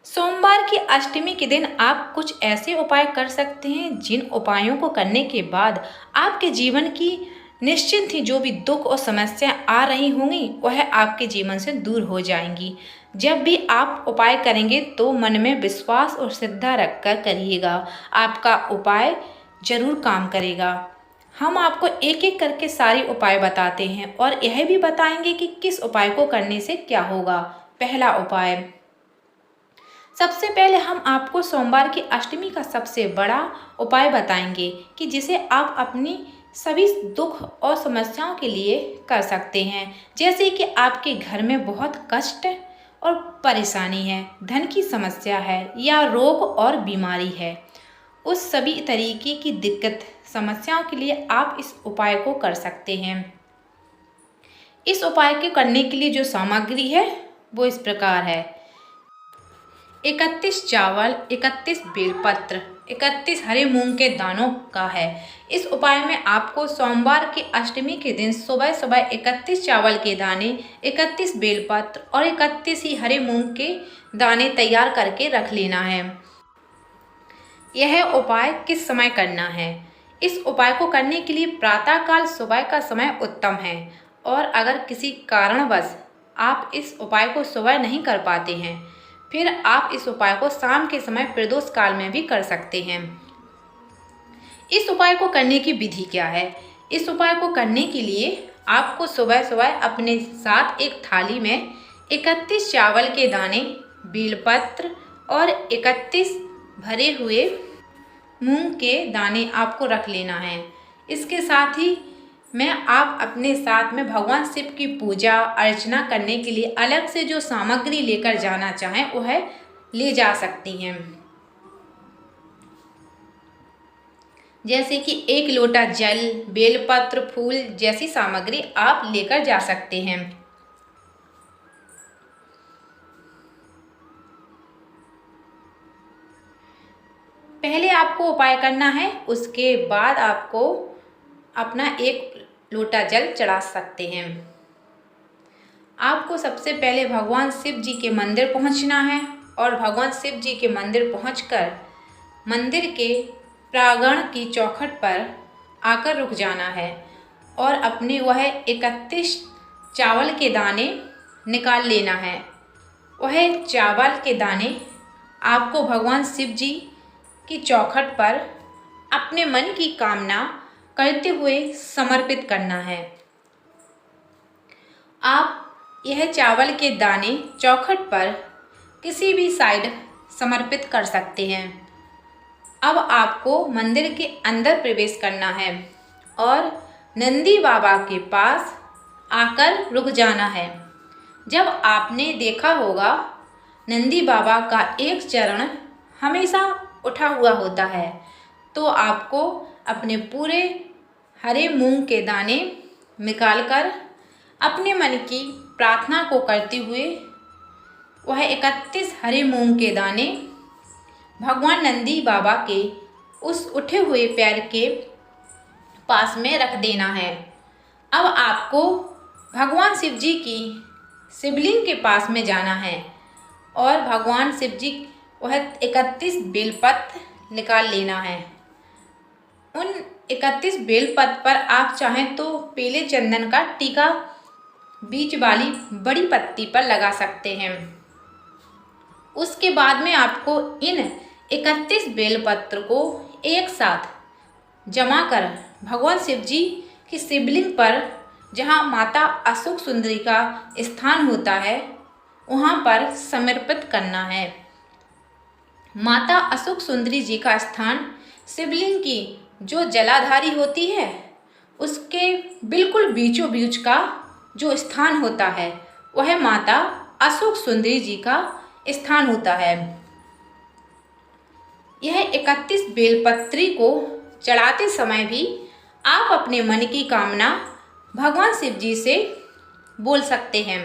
सोमवार की अष्टमी के दिन आप कुछ ऐसे उपाय कर सकते हैं जिन उपायों को करने के बाद आपके जीवन की निश्चिंत ही जो भी दुख और समस्या आ रही होंगी वह आपके जीवन से दूर हो जाएंगी। जब भी आप उपाय करेंगे तो मन में विश्वास और श्रद्धा रखकर करिएगा, आपका उपाय जरूर काम करेगा। हम आपको एक एक करके सारे उपाय बताते हैं और यह भी बताएंगे कि किस उपाय को करने से क्या होगा। पहला उपाय, सबसे पहले हम आपको सोमवार की अष्टमी का सबसे बड़ा उपाय बताएंगे कि जिसे आप अपनी सभी दुख और समस्याओं के लिए कर सकते हैं। जैसे कि आपके घर में बहुत कष्ट और परेशानी है, धन की समस्या है या रोग और बीमारी है, उस सभी तरीके की दिक्कत समस्याओं के लिए आप इस उपाय को कर सकते हैं। इस उपाय के करने के लिए जो सामग्री है वो इस प्रकार है: 31 चावल, 31 बेलपत्र, 31 हरे मूंग के दानों का है। इस उपाय में आपको सोमवार की अष्टमी के दिन सुबह सुबह 31 चावल के दाने, 31 बेलपत्र और 31 ही हरे मूंग के दाने तैयार करके रख लेना है। यह उपाय किस समय करना है? इस उपाय को करने के लिए प्रातःकाल सुबह का समय उत्तम है, और अगर किसी कारणवश आप इस उपाय को सुबह नहीं कर पाते हैं फिर आप इस उपाय को शाम के समय प्रदोष काल में भी कर सकते हैं। इस उपाय को करने की विधि क्या है? इस उपाय को करने के लिए आपको सुबह सुबह अपने साथ एक थाली में 31 चावल के दाने, बेलपत्र और 31 भरे हुए मूंग के दाने आपको रख लेना है। इसके साथ ही आप अपने साथ में भगवान शिव की पूजा अर्चना करने के लिए अलग से जो सामग्री लेकर जाना चाहें वह ले जा सकती हैं। जैसे कि 1 लोटा जल, बेलपत्र, फूल जैसी सामग्री आप लेकर जा सकते हैं। पहले आपको उपाय करना है, उसके बाद आपको अपना 1 लोटा जल चढ़ा सकते हैं। आपको सबसे पहले भगवान शिव जी के मंदिर पहुंचना है और भगवान शिव जी के मंदिर पहुंचकर मंदिर के प्रांगण की चौखट पर आकर रुक जाना है और अपने वह 31 चावल के दाने निकाल लेना है। वह चावल के दाने आपको भगवान शिव जी की चौखट पर अपने मन की कामना करते हुए समर्पित करना है। आप यह चावल के दाने चौखट पर किसी भी साइड समर्पित कर सकते हैं। अब आपको मंदिर के अंदर प्रवेश करना है और नंदी बाबा के पास आकर रुक जाना है। जब आपने देखा होगा नंदी बाबा का एक चरण हमेशा उठा हुआ होता है, तो आपको अपने पूरे हरे मूंग के दाने निकालकर अपने मन की प्रार्थना को करते हुए वह 31 हरे मूंग के दाने भगवान नंदी बाबा के उस उठे हुए पैर के पास में रख देना है। अब आपको भगवान शिव जी की शिवलिंग के पास में जाना है और भगवान शिव जी वह 31 बेलपत्र निकाल लेना है। उन 31 बेलपत्र पर आप चाहें तो पीले चंदन का टीका बीच वाली बड़ी पत्ती पर लगा सकते हैं। उसके बाद में आपको इन 31 बेलपत्र को एक साथ जमा कर भगवान शिव जी की शिवलिंग पर, जहाँ माता अशोक सुंदरी का स्थान होता है, वहाँ पर समर्पित करना है। माता अशोक सुंदरी जी का स्थान शिवलिंग की जो जलाधारी होती है उसके बिल्कुल बीचों बीच का जो स्थान होता है वह माता अशोक सुंदरी जी का स्थान होता है। यह 31 बेलपत्री को चढ़ाते समय भी आप अपने मन की कामना भगवान शिव जी से बोल सकते हैं।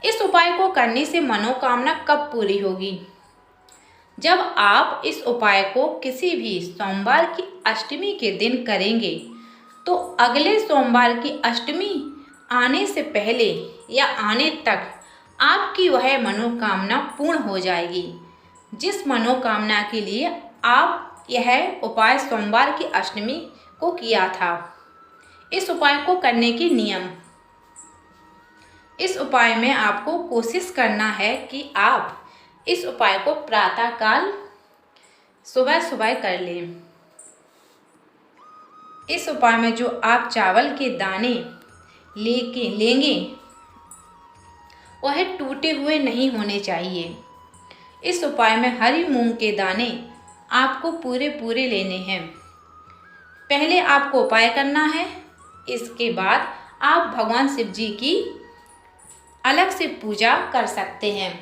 इस उपाय को करने से मनोकामना कब पूरी होगी? जब आप इस उपाय को किसी भी सोमवार की अष्टमी के दिन करेंगे तो अगले सोमवार की अष्टमी आने से पहले या आने तक आपकी वह मनोकामना पूर्ण हो जाएगी। जिस मनोकामना के लिए आप यह उपाय सोमवार की अष्टमी को किया था। इस उपाय को करने के नियम। इस उपाय में आपको कोशिश करना है कि आप इस उपाय को प्रातःकाल सुबह सुबह कर लें। इस उपाय में जो आप चावल के दाने लेंगे वह टूटे हुए नहीं होने चाहिए। इस उपाय में हरी मूंग के दाने आपको पूरे पूरे लेने हैं। पहले आपको उपाय करना है, इसके बाद आप भगवान शिव जी की अलग से पूजा कर सकते हैं।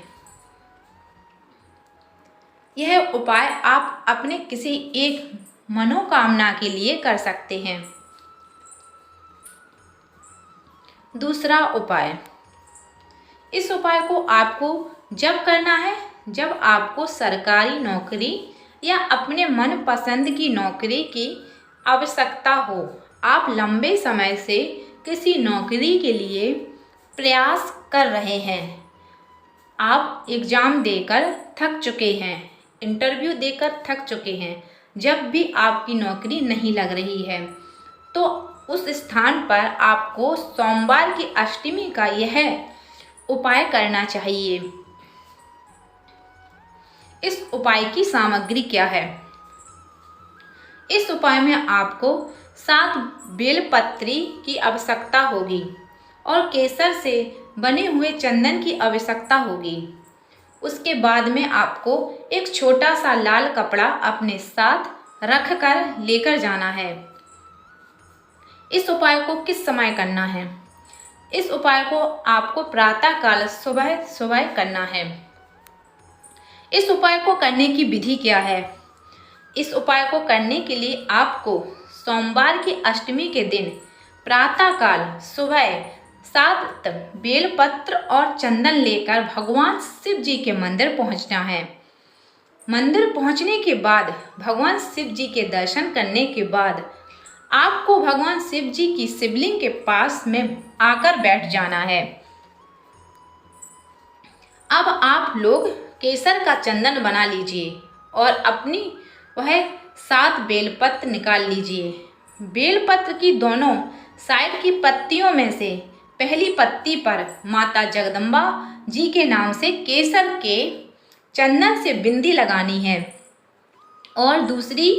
यह उपाय आप अपने किसी एक मनोकामना के लिए कर सकते हैं। दूसरा उपाय। इस उपाय को आपको जब करना है जब आपको सरकारी नौकरी या अपने मनपसंद की नौकरी की आवश्यकता हो। आप लंबे समय से किसी नौकरी के लिए प्रयास कर रहे हैं। आप एग्ज़ाम देकर थक चुके हैं, इंटरव्यू देकर थक चुके हैं। जब भी आपकी नौकरी नहीं लग रही है तो उस स्थान पर आपको सोमवार की अष्टमी का यह उपाय करना चाहिए। इस उपाय की सामग्री क्या है? इस उपाय में आपको 7 बेलपत्री की आवश्यकता होगी और केसर से बने हुए चंदन की आवश्यकता होगी। उसके बाद में आपको एक छोटा सा लाल कपड़ा अपने साथ रख कर लेकर जाना है। इस उपाय को किस समय करना है? इस उपाय को आपको प्रातःकाल सुबह सुबह करना है। इस उपाय को करने की विधि क्या है? इस उपाय को करने के लिए आपको सोमवार की अष्टमी के दिन प्रातःकाल सुबह 7 बेलपत्र और चंदन लेकर भगवान शिव जी के मंदिर पहुंचना है। मंदिर पहुंचने के बाद भगवान शिव जी के दर्शन करने के बाद आपको भगवान शिव जी की शिवलिंग के पास में आकर बैठ जाना है। अब आप लोग केसर का चंदन बना लीजिए और अपनी वह 7 बेलपत्र निकाल लीजिए। बेलपत्र की दोनों साइड की पत्तियों में से पहली पत्ती पर माता जगदम्बा जी के नाम से केसर के चंदन से बिंदी लगानी है और दूसरी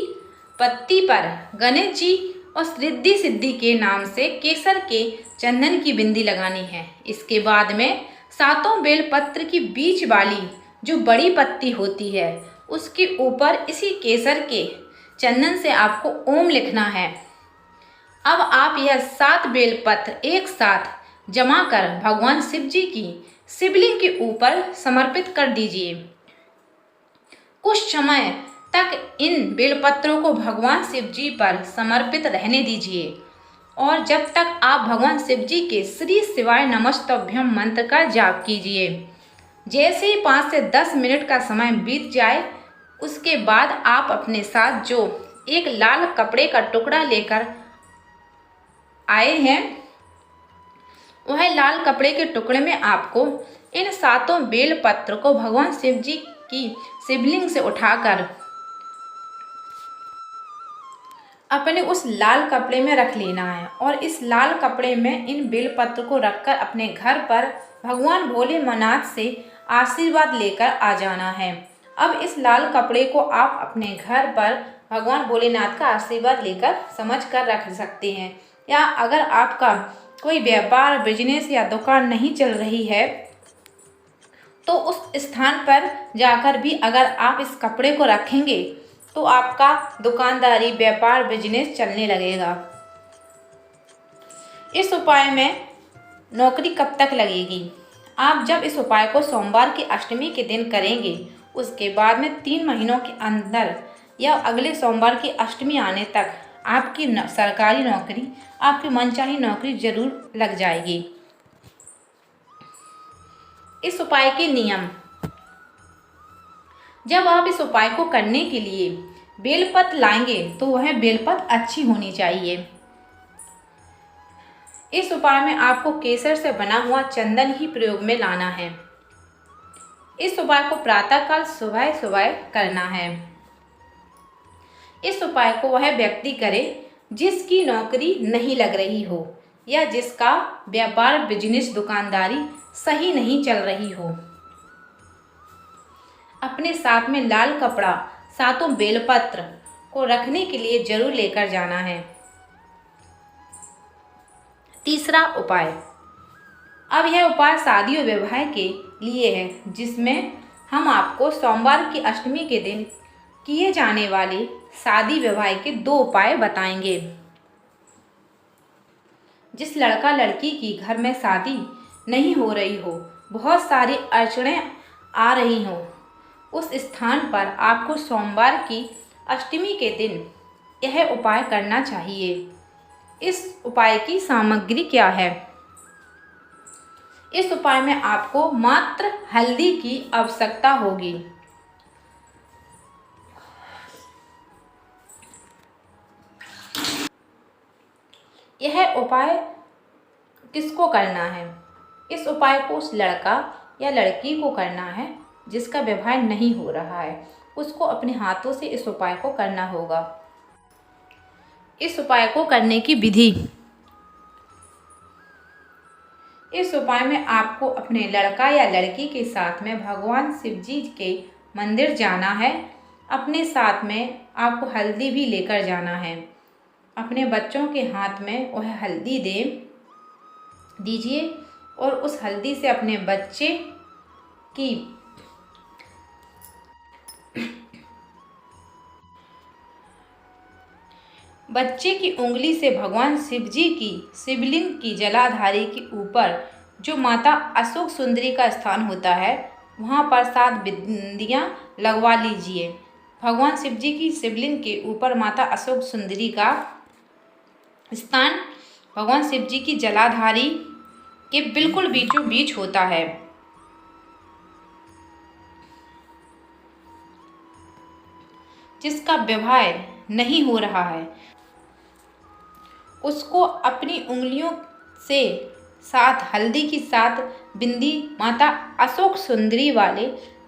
पत्ती पर गणेश जी और रिद्धि सिद्धि के नाम से केसर के चंदन की बिंदी लगानी है। इसके बाद में 7 बेलपत्र की बीच वाली जो बड़ी पत्ती होती है उसके ऊपर इसी केसर के चंदन से आपको ओम लिखना है। अब आप यह 7 बेलपत्र एक साथ जमा कर भगवान शिव जी की शिवलिंग के ऊपर समर्पित कर दीजिए। कुछ समय तक इन बेलपत्रों को भगवान शिव जी पर समर्पित रहने दीजिए और जब तक आप भगवान शिव जी के श्री शिवाय नमस्तभ्यम मंत्र का जाप कीजिए। जैसे ही 5 से 10 मिनट का समय बीत जाए उसके बाद आप अपने साथ जो एक लाल कपड़े का टुकड़ा लेकर आए हैं वह लाल कपड़े के टुकड़े में आपको इन 7 बेलपत्र को भगवान शिव जी की शिवलिंग से उठाकर अपने उस लाल कपड़े में रख लेना है और इस लाल कपड़े में इन बेलपत्र को रखकर अपने घर पर भगवान भोलेनाथ से आशीर्वाद लेकर आ जाना है। अब इस लाल कपड़े को आप अपने घर पर भगवान भोलेनाथ का आशीर्वाद लेकर समझ कर रख सकते हैं। या अगर आपका कोई व्यापार बिजनेस या दुकान नहीं चल रही है तो उस स्थान पर जाकर भी अगर आप इस कपड़े को रखेंगे तो आपका दुकानदारी व्यापार बिजनेस चलने लगेगा। इस उपाय में नौकरी कब तक लगेगी? आप जब इस उपाय को सोमवार की अष्टमी के दिन करेंगे उसके बाद में 3 महीनों के अंदर या अगले सोमवार की अष्टमी आने तक आपकी सरकारी नौकरी, आपकी मनचाही नौकरी जरूर लग जाएगी। इस उपाय के नियम। जब आप इस उपाय को करने के लिए बेलपत्र लाएंगे तो वह बेलपत्र अच्छी होनी चाहिए। इस उपाय में आपको केसर से बना हुआ चंदन ही प्रयोग में लाना है। इस उपाय को प्रातःकाल सुबह सुबह करना है। इस उपाय को वह व्यक्ति करे जिसकी नौकरी नहीं लग रही हो या जिसका व्यापार बिजनेस दुकानदारी सही नहीं चल रही हो। अपने साथ में लाल कपड़ा, सातों बेलपत्र को रखने के लिए जरूर लेकर जाना है। तीसरा उपाय, अब यह उपाय शादी और विवाह के लिए है, जिसमें हम आपको सोमवार की अष्टमी के दिन किए जाने वाले शादी विवाह के 2 उपाय बताएंगे। जिस लड़का लड़की की घर में शादी नहीं हो रही हो, बहुत सारी अड़चनें आ रही हो, उस स्थान पर आपको सोमवार की अष्टमी के दिन यह उपाय करना चाहिए। इस उपाय की सामग्री क्या है? इस उपाय में आपको मात्र हल्दी की आवश्यकता होगी। यह उपाय किसको करना है? इस उपाय को उस लड़का या लड़की को करना है जिसका विवाह नहीं हो रहा है। उसको अपने हाथों से इस उपाय को करना होगा। इस उपाय को करने की विधि, इस उपाय में आपको अपने लड़का या लड़की के साथ में भगवान शिव जी के मंदिर जाना है। अपने साथ में आपको हल्दी भी लेकर जाना है। अपने बच्चों के हाथ में वह हल्दी दीजिए और उस हल्दी से अपने बच्चे की उंगली से भगवान शिव जी की शिवलिंग की जलाधारी के ऊपर जो माता अशोक सुंदरी का स्थान होता है, वहाँ पर 7 बिंदियाँ लगवा लीजिए। भगवान शिव जी की शिवलिंग के ऊपर माता अशोक सुंदरी का स्थान भगवान शिव जी की जलाधारी के बिल्कुल बीचों बीच होता है। जिसका विवाह नहीं हो रहा है, उसको अपनी उंगलियों से 7 हल्दी की 7 बिंदी माता अशोक सुंदरी वाले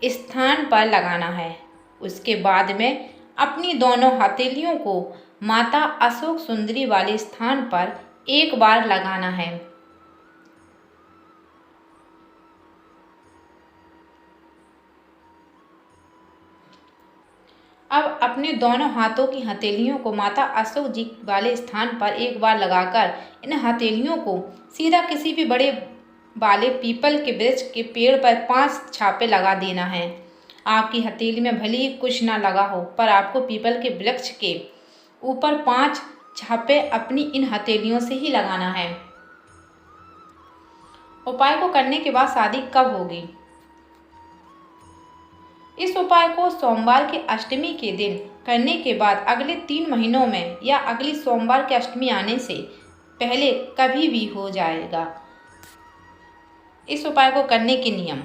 स्थान पर लगाना है। उसके बाद में अपनी दोनों हथेलियों को माता अशोक सुंदरी वाले स्थान पर एक बार लगाना है। अब अपने दोनों हाथों की हथेलियों को माता अशोक जी वाले स्थान पर एक बार लगाकर इन हथेलियों को सीधा किसी भी बड़े वाले पीपल के वृक्ष के पेड़ पर 5 छापे लगा देना है। आपकी हथेली में भले ही कुछ ना लगा हो, पर आपको पीपल के वृक्ष के ऊपर 5 छापे अपनी इन हथेलियों से ही लगाना है। उपाय को करने के बाद शादी कब होगी? इस उपाय को सोमवार की अष्टमी के दिन करने के बाद अगले 3 महीनों में या अगली सोमवार की अष्टमी आने से पहले कभी भी हो जाएगा। इस उपाय को करने के नियम,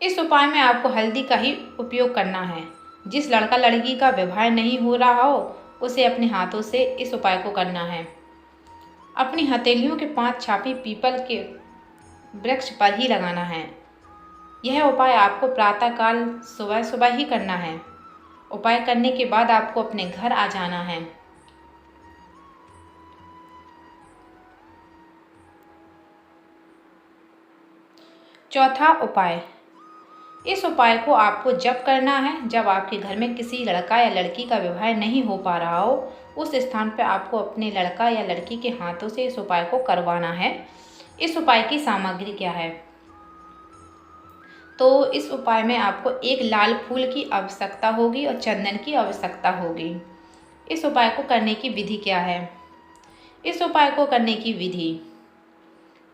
इस उपाय में आपको हल्दी का ही उपयोग करना है। जिस लड़का लड़की का विवाह नहीं हो रहा हो, उसे अपने हाथों से इस उपाय को करना है। अपनी हथेलियों के 5 छापे पीपल के वृक्ष पर ही लगाना है। यह उपाय आपको प्रातःकाल सुबह सुबह ही करना है। उपाय करने के बाद आपको अपने घर आ जाना है। चौथा उपाय, इस उपाय को आपको जब करना है जब आपके घर में किसी लड़का या लड़की का विवाह नहीं हो पा रहा हो। उस स्थान पर आपको अपने लड़का या लड़की के हाथों से इस उपाय को करवाना है। इस उपाय की सामग्री क्या है? तो इस उपाय में आपको एक लाल फूल की आवश्यकता होगी और चंदन की आवश्यकता होगी। इस उपाय को करने की विधि क्या है? इस उपाय को करने की विधि,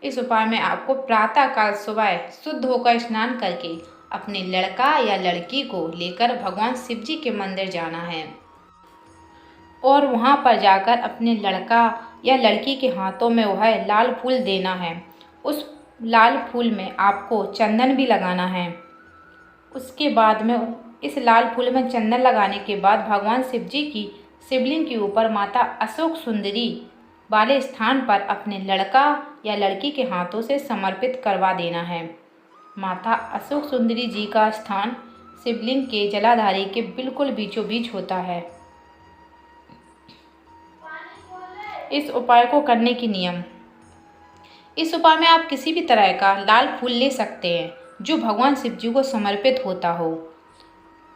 इस उपाय में आपको प्रातःकाल सुबह शुद्ध होकर स्नान करके अपने लड़का या लड़की को लेकर भगवान शिव जी के मंदिर जाना है और वहां पर जाकर अपने लड़का या लड़की के हाथों में वह लाल फूल देना है। उस लाल फूल में आपको चंदन भी लगाना है। उसके बाद में इस लाल फूल में चंदन लगाने के बाद भगवान शिव जी की शिवलिंग के ऊपर माता अशोक सुंदरी वाले स्थान पर अपने लड़का या लड़की के हाथों से समर्पित करवा देना है। माता अशोक सुंदरी जी का स्थान शिवलिंग के जलाधारी के बिल्कुल बीचों बीच होता है। इस उपाय को करने की नियम। इस उपाय में आप किसी भी तरह का लाल फूल ले सकते हैं जो भगवान शिव जी को समर्पित होता हो।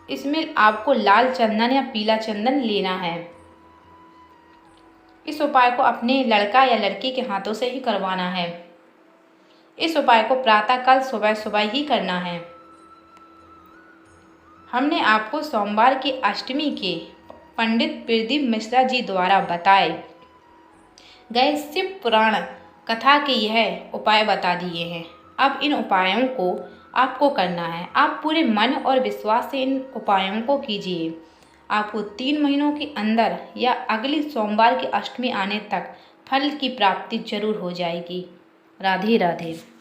इसमें आपको लाल चंदन या पीला चंदन लेना है। इस उपाय को अपने लड़का या लड़की के हाथों से ही करवाना है। इस उपाय को प्रातःकाल सुबह सुबह ही करना है। हमने आपको सोमवार की अष्टमी के पंडित प्रदीप मिश्रा जी द्वारा बताए गए शिव पुराण कथा के यह उपाय बता दिए हैं। अब इन उपायों को आपको करना है। आप पूरे मन और विश्वास से इन उपायों को कीजिए। आपको 3 महीनों के अंदर या अगली सोमवार की अष्टमी आने तक फल की प्राप्ति जरूर हो जाएगी। राधे राधे।